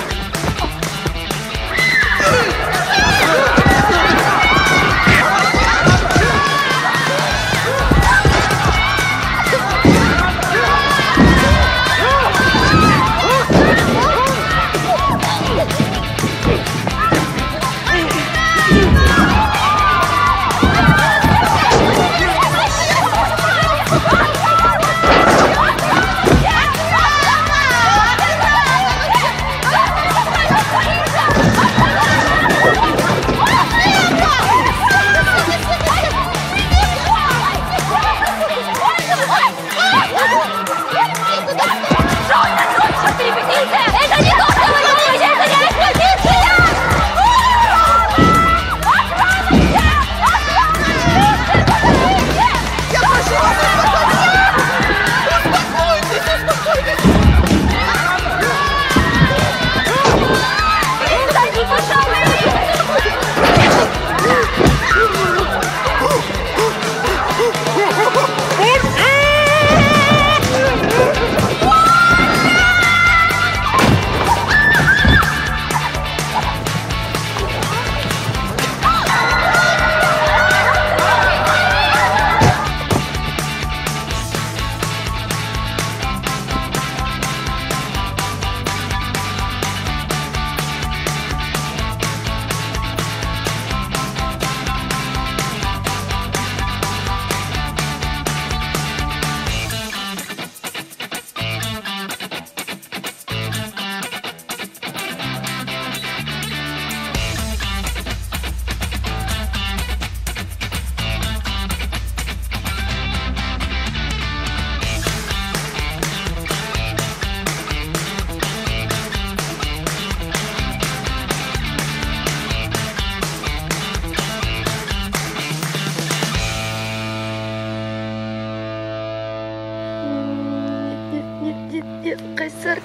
Кайсар.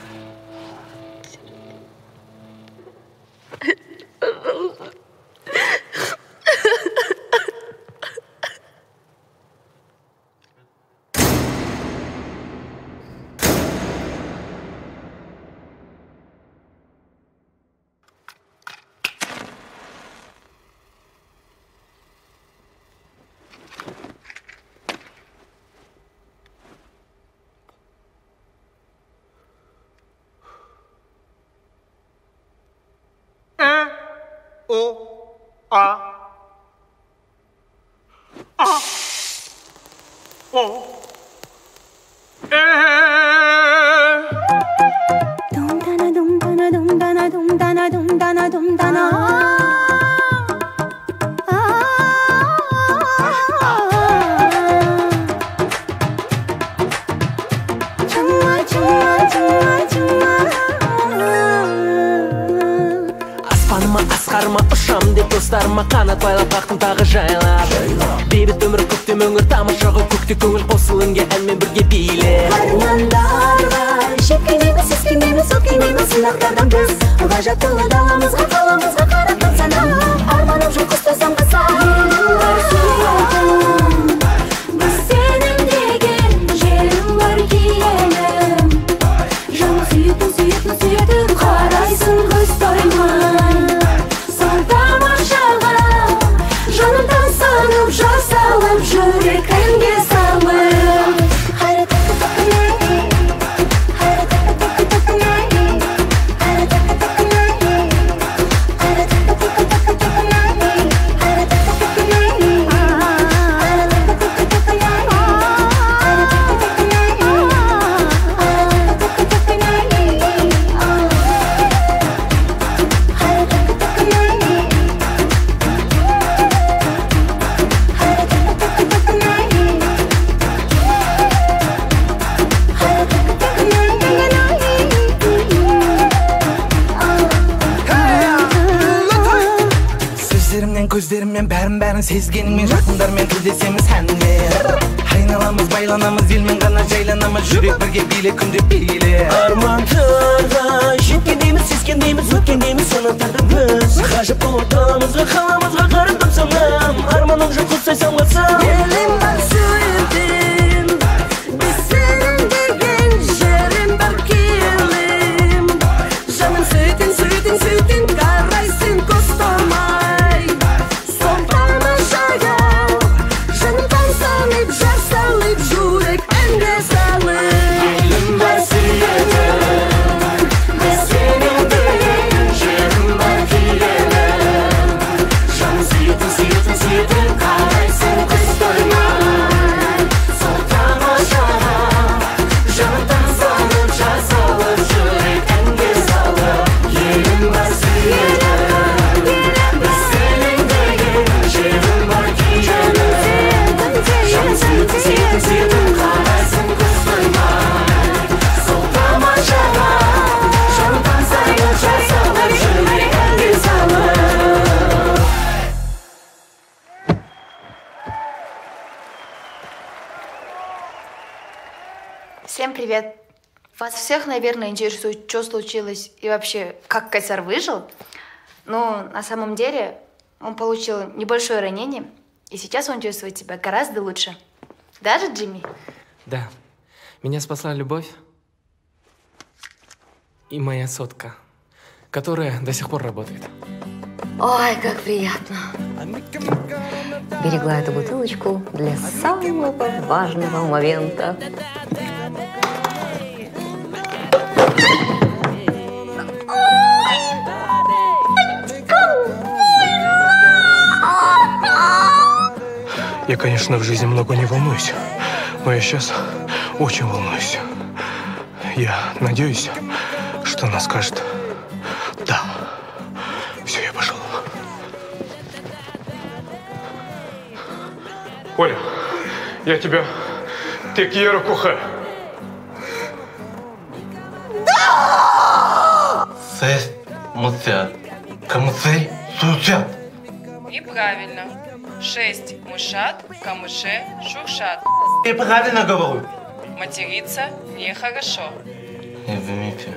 Асқарыма ұшам деп достарыма қанат байлап қақтым тағы жайлап Бейбіт өмір көктем өңір тамашаға көкте көңіл қосылынге әнмен бірге биле Армандарға жеткенеміз, сескенеміз, өткенеміз сынақтардан біз ғажаптылы даламызға, қаламызға қаратып санам Арманым жоқ ұстасам қаса Менің бар сүйетім Біз сенің бәрін сезгеніңмен жақындармен тілдесеміз әнмен айналамыз байланамыз елмен ғана жайланамыз жүрек бірге биле күнде биле армандарға жеткендейміз сескендейміз өткендейміз санаттардың біз ғажап болатамызға қаламызға қарап тапсанам арманым жоқ құсайсам қасам елім бар сөйтем біз сенің деген жерім бар келем жаным сөйтем сөйтем сөйтем қарайсың көз талмай сол тамашаға жаным тамсанып жар салып жүрек әнге салып елім бар сүйетім біз сенің деген жерім бар келем жаным сүйетім сүйетім сүйетім қарайсың көз тоймай сол тамашаға жаным тамсанып жар салып жүрек әнге салып елім бар сүйетім біз сенің деген жерім бар келем жаным сүйетім сүйетім сүйетім қарайсың көз тоймай сол тамашаға жаным тамсанып жар салып жүрек әнге салып Всем привет! Вас всех, наверное, интересует, что случилось и вообще, как Кайсар выжил. Но на самом деле он получил небольшое ранение, и сейчас он чувствует себя гораздо лучше. Даже Джимми? Да. Меня спасла любовь и моя сотка, которая до сих пор работает. Ой, как приятно. Берегла эту бутылочку для самого важного момента. Я, конечно, в жизни много не волнуюсь, но я сейчас очень волнуюсь. Я надеюсь, что она скажет «да». Все, я пошел. Оля, я тебя te quiero coger. Сесть, мутят, камыцы, сучат. И правильно. 6 мышат, камыши, шуршат. Я правильно говорю. Материться нехорошо. Извините.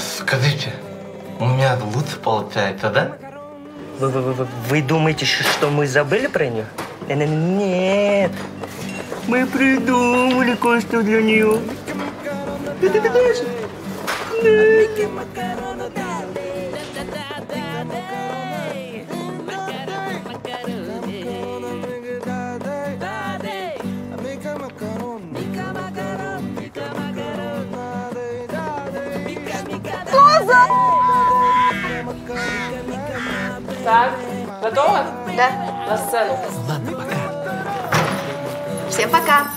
Скажите, у меня лучше получается, да? Вы думаете, что мы забыли про нее? Нет. Мы придумали кое-что для нее. Так, готово? Да. На сцену. Всем пока!